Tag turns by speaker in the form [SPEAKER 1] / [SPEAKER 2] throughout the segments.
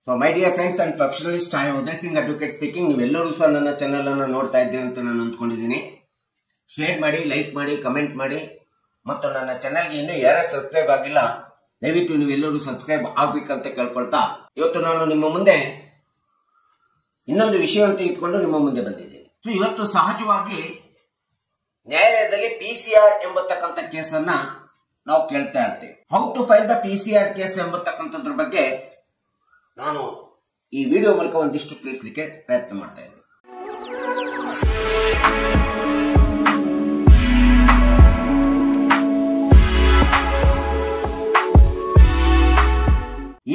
[SPEAKER 1] So my dear friends and professionalists, I am Uday Singh Advocate speaking. ನೀವೆಲ್ಲರೂ ಸಹ ನನ್ನ channel ಅನ್ನು ನೋಡ್ತಾ ಇದ್ದೀರಿ ಅಂತ ನಾನು ಅಂದ್ಕೊಂಡಿದ್ದೀನಿ. ಶೇರ್ ಮಾಡಿ, ಲೈಕ್ ಮಾಡಿ, ಕಮೆಂಟ್ ಮಾಡಿ ಮತ್ತು ನನ್ನ ಚಾನೆಲ್ಗೆ ಇನ್ನೂ ಯಾರು ಸಬ್ಸ್ಕ್ರೈಬ್ ಆಗಿಲ್ಲ ದಯವಿಟ್ಟು ನೀವೆಲ್ಲರೂ ಸಬ್ಸ್ಕ್ರೈಬ್ ಆಗಬೇಕಂತ ಕೇಳ್ಕೊಳ್ತಾ ಇವತ್ತು ನಾನು ನಿಮ್ಮ ಮುಂದೆ ಇನ್ನೊಂದು ವಿಷಯವನ್ನು ಇಟ್ಕೊಂಡು ನಿಮ್ಮ ಮುಂದೆ ಬಂದಿದ್ದೀನಿ. ಸೊ ಇವತ್ತು ಸಹಜವಾಗಿ ನ್ಯಾಯಾಲಯದಲ್ಲಿ ಪಿಸಿಆರ್ ಎಂಬತಕ್ಕಂಥ ಕೇಸನ್ನ ನಾವು ಕೇಳ್ತಾ ಇರ್ತೀವಿ. How to file the PCR case ಎಂಬತಕ್ಕಂಥದ್ರ ಬಗ್ಗೆ ನಾನು ಈ ವಿಡಿಯೋ ಮೂಲಕ ಒಂದಿಷ್ಟು ತಿಳಿಸಲಿಕ್ಕೆ ಪ್ರಯತ್ನ ಮಾಡ್ತಾ ಇದ್ದೀನಿ.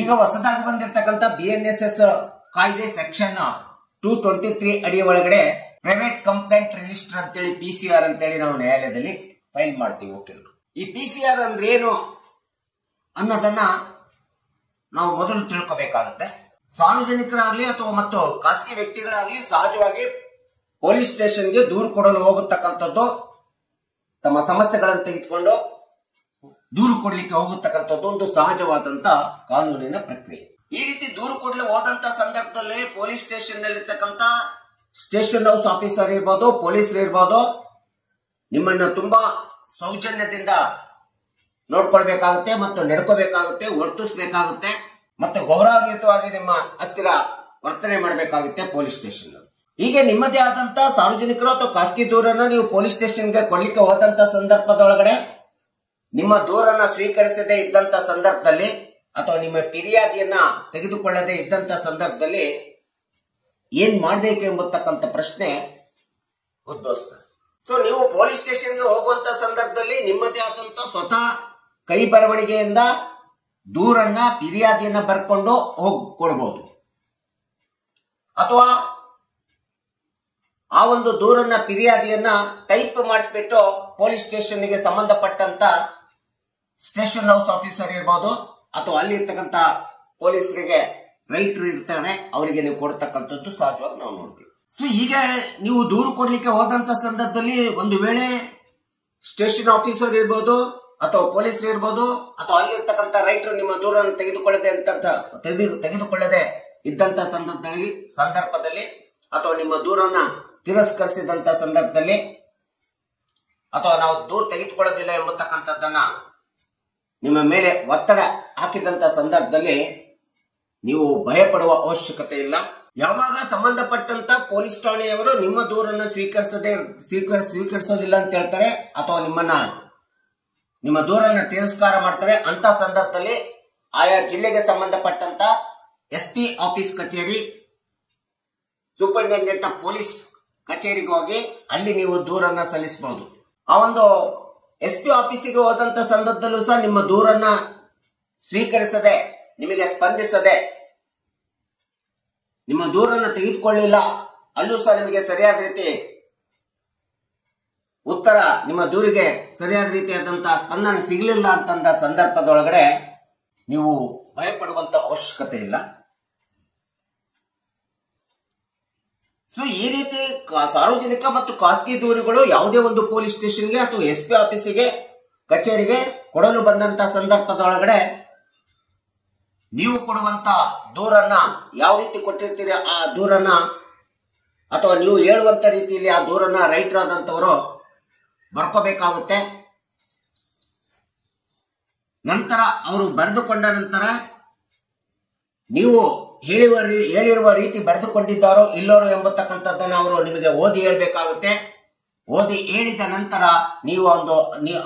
[SPEAKER 1] ಈಗ ಹೊಸದಾಗಿ ಬಂದಿರತಕ್ಕಂಥ BNSS ಕಾಯ್ದೆ ಸೆಕ್ಷನ್ 223 ಅಡಿ ಒಳಗಡೆ ಪ್ರೈವೇಟ್ ಕಂಪ್ಲೇಂಟ್ ರಿಜಿಸ್ಟರ್ ಅಂತೇಳಿ PCR ಅಂತೇಳಿ ನಾವು ನ್ಯಾಯಾಲಯದಲ್ಲಿ ಫೈಲ್ ಮಾಡ್ತೀವಿ ವಕೀಲರು. ಈ PCR ಅಂದ್ರೆ ಏನು ಅನ್ನೋದನ್ನ ನಾವು ಮೊದಲು ತಿಳ್ಕೋಬೇಕಾಗುತ್ತೆ. ಸಾರ್ವಜನಿಕರಾಗ್ಲಿ ಅಥವಾ ಮತ್ತು ಖಾಸಗಿ ವ್ಯಕ್ತಿಗಳಾಗ್ಲಿ ಸಹಜವಾಗಿ ಪೊಲೀಸ್ ಸ್ಟೇಷನ್ಗೆ ದೂರು ಕೊಡಲು ಹೋಗತಕ್ಕಂಥದ್ದು, ತಮ್ಮ ಸಮಸ್ಯೆಗಳನ್ನು ತೆಗೆದುಕೊಂಡು ದೂರು ಕೊಡ್ಲಿಕ್ಕೆ ಹೋಗತಕ್ಕಂಥದ್ದು ಒಂದು ಸಹಜವಾದಂತ ಕಾನೂನಿನ ಪ್ರಕ್ರಿಯೆ. ಈ ರೀತಿ ದೂರು ಕೊಡಲು ಹೋದಂತ ಸಂದರ್ಭದಲ್ಲಿ ಪೊಲೀಸ್ ಸ್ಟೇಷನ್ ನಲ್ಲಿರ್ತಕ್ಕಂಥ ಸ್ಟೇಷನ್ ಹೌಸ್ ಆಫೀಸರ್ ಇರ್ಬೋದು, ಪೊಲೀಸರು ಇರ್ಬೋದು, ನಿಮ್ಮನ್ನ ತುಂಬಾ ಸೌಜನ್ಯದಿಂದ ನೋಡ್ಕೊಳ್ಬೇಕಾಗುತ್ತೆ ಮತ್ತು ನಡ್ಕೋಬೇಕಾಗುತ್ತೆ, ವರ್ತಿಸಬೇಕಾಗುತ್ತೆ ಮತ್ತು ಗೌರವಾನ್ವಿತವಾಗಿ ನಿಮ್ಮ ಹತ್ತಿರ ವರ್ತನೆ ಮಾಡಬೇಕಾಗುತ್ತೆ ಪೊಲೀಸ್ ಸ್ಟೇಷನ್. ಹೀಗೆ ನಿಮ್ಮದೇ ಆದಂತ ಸಾರ್ವಜನಿಕರು ಅಥವಾ ಖಾಸಗಿ ದೂರನ್ನ ನೀವು ಪೊಲೀಸ್ ಸ್ಟೇಷನ್ಗೆ ಕೊಡ್ಲಿಕ್ಕೆ ಹೋದಂತ ಸಂದರ್ಭದೊಳಗಡೆ ನಿಮ್ಮ ದೂರನ್ನ ಸ್ವೀಕರಿಸದೇ ಇದ್ದಂತ ಸಂದರ್ಭದಲ್ಲಿ ಅಥವಾ ನಿಮ್ಮ ಫಿರ್ಯಾದಿಯನ್ನ ತೆಗೆದುಕೊಳ್ಳದೆ ಇದ್ದಂತ ಸಂದರ್ಭದಲ್ಲಿ ಏನ್ ಮಾಡ್ಬೇಕು ಎಂಬತಕ್ಕಂಥ ಪ್ರಶ್ನೆ ಉದ್ಭವಿಸ್ತದೆ. ಸೊ ನೀವು ಪೊಲೀಸ್ ಸ್ಟೇಷನ್ಗೆ ಹೋಗುವಂತ ಸಂದರ್ಭದಲ್ಲಿ ನಿಮ್ಮದೇ ಆದಂತ ಸ್ವತಃ ಕೈ ಬರವಣಿಗೆಯಿಂದ ದೂರನ್ನ ಫಿರ್ಯಾದಿಯನ್ನ ಬರ್ಕೊಂಡು ಹೋಗಿ ಕೊಡಬಹುದು, ಅಥವಾ ಆ ಒಂದು ದೂರನ್ನ ಫಿರ್ಯಾದಿಯನ್ನ ಟೈಪ್ ಮಾಡಿಸ್ಬಿಟ್ಟು ಪೊಲೀಸ್ ಸ್ಟೇಷನ್ಗೆ ಸಂಬಂಧಪಟ್ಟಂತ ಸ್ಟೇಷನ್ ಹೌಸ್ ಆಫೀಸರ್ ಇರ್ಬೋದು ಅಥವಾ ಅಲ್ಲಿ ಇರ್ತಕ್ಕಂಥ ಪೊಲೀಸರಿಗೆ ರೈಟರ್ ಇರ್ತಾನೆ, ಅವರಿಗೆ ನೀವು ಕೊಡ್ತಕ್ಕಂಥದ್ದು ಸಹಜವಾಗಿ ನಾವು ನೋಡ್ತೀವಿ. ಸೊ ಈಗ ನೀವು ದೂರು ಕೊಡ್ಲಿಕ್ಕೆ ಹೋದಂತ ಸಂದರ್ಭದಲ್ಲಿ ಒಂದು ವೇಳೆ ಸ್ಟೇಷನ್ ಆಫೀಸರ್ ಇರ್ಬೋದು ಅಥವಾ ಪೊಲೀಸರು ಇರ್ಬೋದು ಅಥವಾ ಅಲ್ಲಿ ಇರ್ತಕ್ಕಂಥ ರೈಟರ್ ನಿಮ್ಮ ದೂರನ್ನು ತೆಗೆದುಕೊಳ್ಳದೆ ಇದ್ದಂತ ಸಂದರ್ಭದಲ್ಲಿ ಅಥವಾ ನಿಮ್ಮ ದೂರನ್ನ ತಿರಸ್ಕರಿಸಿದಂತ ಸಂದರ್ಭದಲ್ಲಿ ಅಥವಾ ನಾವು ದೂರು ತೆಗೆದುಕೊಳ್ಳೋದಿಲ್ಲ ಎಂಬತಕ್ಕಂಥದ್ದನ್ನ ನಿಮ್ಮ ಮೇಲೆ ಒತ್ತಡ ಹಾಕಿದಂತ ಸಂದರ್ಭದಲ್ಲಿ ನೀವು ಭಯಪಡುವ ಅವಶ್ಯಕತೆ ಇಲ್ಲ. ಯಾವಾಗ ಸಂಬಂಧಪಟ್ಟಂತ ಪೊಲೀಸ್ ಠಾಣೆಯವರು ನಿಮ್ಮ ದೂರನ್ನು ಸ್ವೀಕರಿಸೋದಿಲ್ಲ ಅಂತ ಹೇಳ್ತಾರೆ ಅಥವಾ ನಿಮ್ಮ ದೂರನ್ನ ತಿರಸ್ಕಾರ ಮಾಡ್ತಾರೆ, ಅಂತ ಸಂದರ್ಭದಲ್ಲಿ ಆಯಾ ಜಿಲ್ಲೆಗೆ ಸಂಬಂಧಪಟ್ಟಂತ SP ಆಫೀಸ್ ಕಚೇರಿ, ಸೂಪರಿಂಟೆಂಡೆಂಟ್ ಆಫ್ ಪೊಲೀಸ್ ಕಚೇರಿಗೆ ಹೋಗಿ ಅಲ್ಲಿ ನೀವು ದೂರನ್ನ ಸಲ್ಲಿಸಬಹುದು. ಆ ಒಂದು SP ಆಫೀಸಿಗೆ ಹೋದಂತ ಸಂದರ್ಭದಲ್ಲೂ ಸಹ ನಿಮ್ಮ ದೂರನ್ನ ಸ್ವೀಕರಿಸದೆ, ನಿಮಗೆ ಸ್ಪಂದಿಸದೆ, ನಿಮ್ಮ ದೂರನ್ನ ತೆಗೆದುಕೊಳ್ಳಿಲ್ಲ, ಅಲ್ಲೂ ಸಹ ನಿಮಗೆ ಸರಿಯಾದ ರೀತಿ ಉತ್ತರ, ನಿಮ್ಮ ದೂರಿಗೆ ಸರಿಯಾದ ರೀತಿಯಾದಂತಹ ಸ್ಪಂದನೆ ಸಿಗಲಿಲ್ಲ ಅಂತಂದ ಸಂದರ್ಭದೊಳಗಡೆ ನೀವು ಭಯಪಡುವಂತ ಅವಶ್ಯಕತೆ ಇಲ್ಲ. ಸೊ ಈ ರೀತಿ ಸಾರ್ವಜನಿಕ ಮತ್ತು ಖಾಸಗಿ ದೂರುಗಳು ಯಾವುದೇ ಒಂದು ಪೊಲೀಸ್ ಸ್ಟೇಷನ್ಗೆ ಅಥವಾ SP ಆಫೀಸಿಗೆ ಕಚೇರಿಗೆ ಕೊಡಲು ಬಂದಂತ ಸಂದರ್ಭದೊಳಗಡೆ ನೀವು ಕೊಡುವಂತ ದೂರನ್ನ ಯಾವ ರೀತಿ ಕೊಟ್ಟಿರ್ತೀರಿ ಆ ದೂರನ್ನ ಅಥವಾ ನೀವು ಹೇಳುವಂತ ರೀತಿಯಲ್ಲಿ ಆ ದೂರನ್ನ ರೈಟರ್ ಆದಂತವರು ಬರ್ಕೋಬೇಕಾಗುತ್ತೆ. ನಂತರ ಅವರು ಬರೆದುಕೊಂಡ ನಂತರ ನೀವು ಹೇಳಿರುವ ರೀತಿ ಬರೆದುಕೊಂಡಿದ್ದಾರೋ ಇಲ್ಲೋರೋ ಎಂಬತಕ್ಕಂಥದ್ದನ್ನು ಅವರು ನಿಮಗೆ ಓದಿ ಹೇಳ್ಬೇಕಾಗುತ್ತೆ. ಓದಿ ಹೇಳಿದ ನಂತರ ನೀವು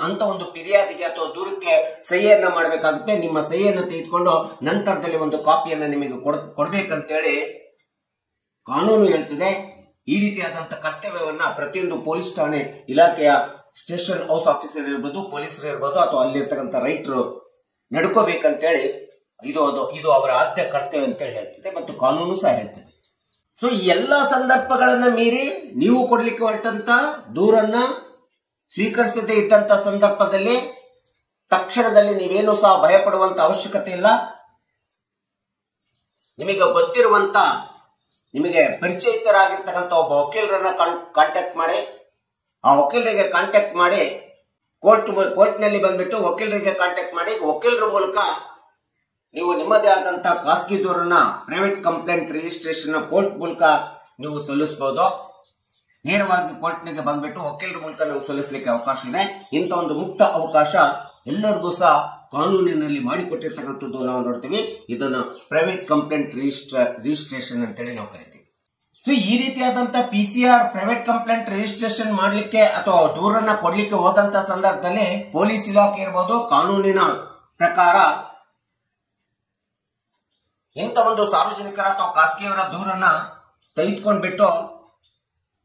[SPEAKER 1] ಅಂತ ಒಂದು ಫಿರ್ಯಾದಿಗೆ ಅಥವಾ ದೂರಕ್ಕೆ ಸಹಿಯನ್ನ ಮಾಡಬೇಕಾಗುತ್ತೆ. ನಿಮ್ಮ ಸಹಿಯನ್ನು ತೆಗೆದುಕೊಂಡು ನಂತರದಲ್ಲಿ ಒಂದು ಕಾಪಿಯನ್ನ ನಿಮಗೆ ಕೊಡ್ಬೇಕಂತೇಳಿ ಕಾನೂನು ಹೇಳ್ತಿದೆ. ಈ ರೀತಿಯಾದಂತ ಕರ್ತವ್ಯವನ್ನ ಪ್ರತಿಯೊಂದು ಪೊಲೀಸ್ ಠಾಣೆ ಇಲಾಖೆಯ ಸ್ಟೇಷನ್ ಹೌಸ್ ಆಫೀಸರ್ ಇರ್ಬೋದು, ಪೊಲೀಸರು ಇರ್ಬೋದು ಅಥವಾ ಅಲ್ಲಿರ್ತಕ್ಕಂಥ ರೈಟರು ನಡ್ಕೋಬೇಕಂತೇಳಿ ಇದು ಅವರ ಆದ್ಯ ಕರ್ತವ್ಯ ಅಂತೇಳಿ ಹೇಳ್ತಿದೆ ಮತ್ತು ಕಾನೂನು ಸಹ ಹೇಳ್ತಿದೆ. ಸೊ ಈ ಎಲ್ಲಾ ಸಂದರ್ಭಗಳನ್ನ ಮೀರಿ ನೀವು ಕೊಡ್ಲಿಕ್ಕೆ ಹೊರಟಂತ ದೂರನ್ನ ಸ್ವೀಕರಿಸದೇ ಇದ್ದಂತ ಸಂದರ್ಭದಲ್ಲಿ ತಕ್ಷಣದಲ್ಲಿ ನೀವೇನು ಸಹ ಭಯಪಡುವಂತ ಅವಶ್ಯಕತೆ ಇಲ್ಲ. ನಿಮಗೆ ಗೊತ್ತಿರುವಂತ, ನಿಮಗೆ ಪರಿಚಯಿತರಾಗಿರ್ತಕ್ಕಂಥ ಒಬ್ಬ ವಕೀಲರನ್ನ ಕಾಂಟ್ಯಾಕ್ಟ್ ಮಾಡಿ, ಆ ವಕೀಲರಿಗೆ ಕಾಂಟ್ಯಾಕ್ಟ್ ಮಾಡಿ ಕೋರ್ಟ್ನಲ್ಲಿ ಬಂದ್ಬಿಟ್ಟು ವಕೀಲರಿಗೆ ಕಾಂಟ್ಯಾಕ್ಟ್ ಮಾಡಿ ವಕೀಲರ ಮೂಲಕ ನೀವು ನಿಮ್ಮದೇ ಆದಂತಹ ಖಾಸಗಿ ದೂರನ್ನ ಪ್ರೈವೇಟ್ ಕಂಪ್ಲೇಂಟ್ ರಿಜಿಸ್ಟ್ರೇಷನ್ ಕೋರ್ಟ್ ಮೂಲಕ ನೀವು ಸಲ್ಲಿಸಬಹುದು. ನೇರವಾಗಿ ಕೋರ್ಟ್ನಿಗೆ ಬಂದ್ಬಿಟ್ಟು ವಕೀಲರ ಮೂಲಕ ನೀವು ಸಲ್ಲಿಸಲಿಕ್ಕೆ ಅವಕಾಶ ಇದೆ. ಇಂಥ ಒಂದು ಮುಕ್ತ ಅವಕಾಶ ಎಲ್ಲರಿಗೂ ಸಹ ಕಾನೂನಿನಲ್ಲಿ ಮಾಡಿಕೊಟ್ಟಿರ್ತಕ್ಕಂಥದ್ದು ನಾವು ನೋಡ್ತೀವಿ. ಇದನ್ನು ಪ್ರೈವೇಟ್ ಕಂಪ್ಲೇಂಟ್ ರಿಜಿಸ್ಟ್ರೇಷನ್ ಅಂತೇಳಿ ನಾವು ಕರಿತೀವಿ. ಸೊ ಈ ರೀತಿಯಾದಂತ PCR ಪ್ರೈವೇಟ್ ಕಂಪ್ಲೇಂಟ್ ರಿಜಿಸ್ಟ್ರೇಷನ್ ಮಾಡ್ಲಿಕ್ಕೆ ಅಥವಾ ದೂರನ್ನ ಕೊಡ್ಲಿಕ್ಕೆ ಹೋದಂತ ಸಂದರ್ಭದಲ್ಲಿ ಪೊಲೀಸ್ ಇಲಾಖೆ ಇರಬಹುದು, ಕಾನೂನಿನ ಪ್ರಕಾರ ಇಂಥ ಒಂದು ಸಾರ್ವಜನಿಕರ ಅಥವಾ ಖಾಸಗಿಯವರ ದೂರನ್ನ ತೆಗೆದುಕೊಂಡ್ಬಿಟ್ಟು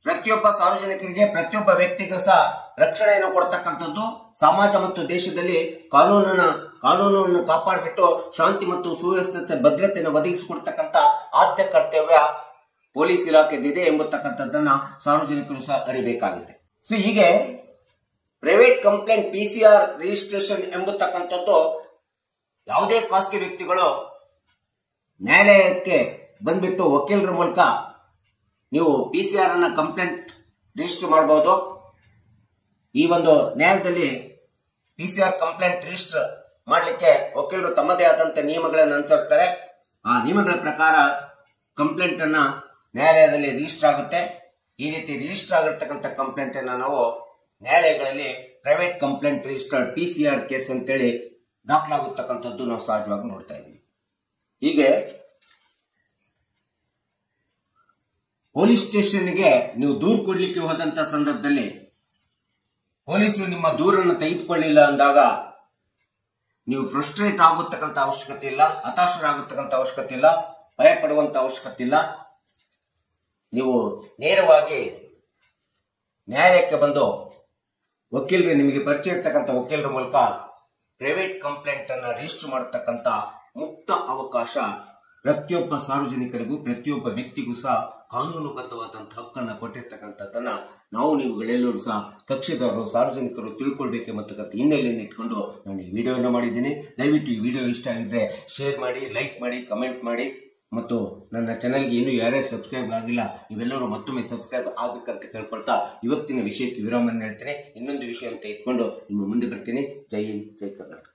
[SPEAKER 1] ಪ್ರತಿಯೊಬ್ಬ ಸಾರ್ವಜನಿಕರಿಗೆ ಪ್ರತಿಯೊಬ್ಬ ವ್ಯಕ್ತಿಗೂ ಸಹ ರಕ್ಷಣೆಯನ್ನು ಕೊಡ್ತಕ್ಕಂಥದ್ದು, ಸಮಾಜ ಮತ್ತು ದೇಶದಲ್ಲಿ ಕಾನೂನನ್ನು ಕಾಪಾಡಿಬಿಟ್ಟು ಶಾಂತಿ ಮತ್ತು ಸುವ್ಯವಸ್ಥೆ ಭದ್ರತೆಯನ್ನು ಒದಗಿಸಿಕೊಡ್ತಕ್ಕಂಥ ಆದ್ಯ ಕರ್ತವ್ಯ ಪೊಲೀಸ್ ಇಲಾಖೆದಿದೆ ಎಂಬತಕ್ಕಂಥದ್ದನ್ನ ಸಾರ್ವಜನಿಕರು ಸಹ ಅರಿಬೇಕಾಗುತ್ತೆ. ಸೊ ಹೀಗೆ ಪ್ರೈವೇಟ್ ಕಂಪ್ಲೇಂಟ್ PCR ರಿಜಿಸ್ಟ್ರೇಷನ್ ಎಂಬತಕ್ಕಂಥದ್ದು ಯಾವುದೇ ಖಾಸಗಿ ವ್ಯಕ್ತಿಗಳು ನ್ಯಾಯಾಲಯಕ್ಕೆ ಬಂದ್ಬಿಟ್ಟು ವಕೀಲರ ಮೂಲಕ ನೀವು PCR ಅನ್ನ ಕಂಪ್ಲೇಂಟ್ ರಿಜಿಸ್ಟರ್ ಮಾಡಬಹುದು. ಈ ಒಂದು ನ್ಯಾಯಾಲಯದಲ್ಲಿ PCR ಕಂಪ್ಲೇಂಟ್ ರಿಜಿಸ್ಟರ್ ಮಾಡಲಿಕ್ಕೆ ವಕೀಲರು ತಮ್ಮದೇ ಆದಂತ ನಿಯಮಗಳನ್ನು ಅನುಸರಿಸ್ತಾರೆ. ಆ ನಿಯಮಗಳ ಪ್ರಕಾರ ಕಂಪ್ಲೇಂಟ್ ಅನ್ನ ನ್ಯಾಯಾಲಯದಲ್ಲಿ ರಿಜಿಸ್ಟರ್ ಆಗುತ್ತೆ. ಈ ರೀತಿ ರಿಜಿಸ್ಟರ್ ಆಗಿರ್ತಕ್ಕಂಥ ಕಂಪ್ಲೇಂಟ್ ಅನ್ನ ನಾವು ನ್ಯಾಯಾಲಯಗಳಲ್ಲಿ private complaint registered PCR case ಅಂತೇಳಿ ದಾಖಲಾಗುತ್ತಕ್ಕಂಥದ್ದು ನಾವು ಸಹಜವಾಗಿ ನೋಡ್ತಾ ಇದ್ದೀವಿ. ಹೀಗೆ ಪೊಲೀಸ್ ಸ್ಟೇಷನ್ಗೆ ನೀವು ದೂರು ಕೊಡ್ಲಿಕ್ಕೆ ಹೋದಂತ ಸಂದರ್ಭದಲ್ಲಿ ಪೊಲೀಸರು ನಿಮ್ಮ ದೂರನ್ನು ತೆಗೆದುಕೊಳ್ಳಿಲ್ಲ ಅಂದಾಗ ನೀವು ಫ್ರಸ್ಟ್ರೇಟ್ ಆಗುತ್ತಕ್ಕಂಥ ಅವಶ್ಯಕತೆ ಇಲ್ಲ, ಹತಾಶರಾಗುತ್ತಕ್ಕಂಥ ಅವಶ್ಯಕತೆ ಇಲ್ಲ, ಭಯ ಪಡುವಂತ ಅವಶ್ಯಕತೆ ಇಲ್ಲ. ನೀವು ನೇರವಾಗಿ ನ್ಯಾಯಾಲಯಕ್ಕೆ ಬಂದು ವಕೀಲರು ನಿಮಗೆ ಪರಿಚಯ ಇರ್ತಕ್ಕಂಥ ವಕೀಲರ ಮೂಲಕ ಪ್ರೈವೇಟ್ ಕಂಪ್ಲೇಂಟ್ ಅನ್ನ ರಿಜಿಸ್ಟರ್ ಮಾಡತಕ್ಕಂಥ ಮುಕ್ತ ಅವಕಾಶ ಪ್ರತಿಯೊಬ್ಬ ಸಾರ್ವಜನಿಕರಿಗೂ ಪ್ರತಿಯೊಬ್ಬ ವ್ಯಕ್ತಿಗೂ ಸಹ ಕಾನೂನುಬದ್ಧವಾದಂತಹ ಹಕ್ಕನ್ನ ಕೊಟ್ಟಿರ್ತಕ್ಕಂಥದ್ದನ್ನ ನೀವುಗಳೆಲ್ಲರೂ ಸಹ ಕಕ್ಷಿದಾರರು ಸಾರ್ವಜನಿಕರು ತಿಳ್ಕೊಳ್ಬೇಕೆಂಬತಕ್ಕಂಥ ಹಿನ್ನೆಲೆಯನ್ನು ಇಟ್ಕೊಂಡು ನಾನು ಈ ವಿಡಿಯೋನ ಮಾಡಿದ್ದೀನಿ. ದಯವಿಟ್ಟು ಈ ವಿಡಿಯೋ ಇಷ್ಟ ಆಗಿದ್ರೆ ಶೇರ್ ಮಾಡಿ, ಲೈಕ್ ಮಾಡಿ, ಕಮೆಂಟ್ ಮಾಡಿ ಮತ್ತು ನನ್ನ ಚಾನೆಲ್ಗೆ ಇನ್ನೂ ಯಾರ್ಯಾರು ಸಬ್ಸ್ಕ್ರೈಬ್ ಆಗಿಲ್ಲ ನೀವೆಲ್ಲರೂ ಮತ್ತೊಮ್ಮೆ ಸಬ್ಸ್ಕ್ರೈಬ್ ಆಗ್ಬೇಕಂತ ಕೇಳ್ಕೊಳ್ತಾ ಇವತ್ತಿನ ವಿಷಯಕ್ಕೆ ವಿರಾಮವನ್ನು ಹೇಳ್ತೇನೆ. ಇನ್ನೊಂದು ವಿಷಯ ಅಂತ ಇಟ್ಕೊಂಡು ನಿಮ್ಮ ಮುಂದೆ ಬರ್ತೀನಿ. ಜೈ ಹಿಂದ್, ಜೈ ಕರ್ನಾಟಕ.